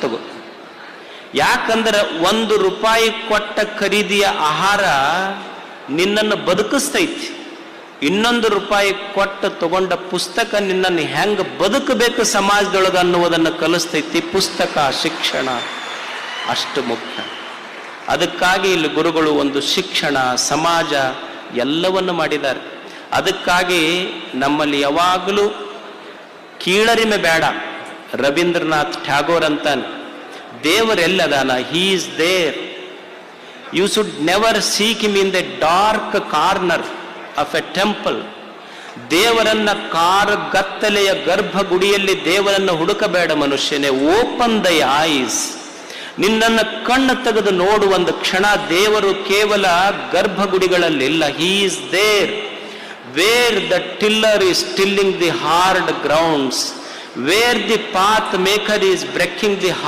ತಗೋ. ಯಾಕಂದ್ರೆ ₹1 ಕೊಟ್ಟ ಖರೀದಿಯ ಆಹಾರ ನಿನ್ನನ್ನು ಬದುಕಿಸ್ತೈತಿ. ₹2 ಕೊಟ್ಟು ತಗೊಂಡ ಪುಸ್ತಕ ನಿನ್ನನ್ನು ಹೆಂಗ ಬದುಕಬೇಕು ಸಮಾಜದೊಳಗ ಅನ್ನುವುದನ್ನು ಕಲಿಸ್ತೈತಿ. ಪುಸ್ತಕ, ಶಿಕ್ಷಣ ಅಷ್ಟು ಮುಖ್ಯ. ಅದಕ್ಕಾಗಿ ಇಲ್ಲಿ ಗುರುಗಳು ಒಂದು ಶಿಕ್ಷಣ, ಸಮಾಜ ಎಲ್ಲವನ್ನು ಮಾಡಿದ್ದಾರೆ. ಅದಕ್ಕಾಗಿ ನಮ್ಮಲ್ಲಿ ಯಾವಾಗಲೂ ಕೀಳರಿಮೆ ಬೇಡ. ರವೀಂದ್ರನಾಥ್ ಟ್ಯಾಗೋರ್ ಅಂತಾನೆ, ದೇವರೆಲ್ಲದಾನ, he is there. You should never seek him in the dark corner of a temple. ದೇವರನ್ನ ಗತ್ತಲೆಯ ಗರ್ಭಗುಡಿಯಲ್ಲಿ ದೇವರನ್ನು ಹುಡುಕಬೇಡ ಮನುಷ್ಯನೇ. ಓಪನ್ ದೈ ಐಸ್. ನಿನ್ನನ್ನು ಕಣ್ಣು ತೆಗೆದು ನೋಡುವ ಒಂದು ಕ್ಷಣ. ದೇವರು ಕೇವಲ ಗರ್ಭಗುಡಿಗಳಲ್ಲಿಲ್ಲ. He is there where the tiller is tilling the hard grounds, where the path maker is breaking the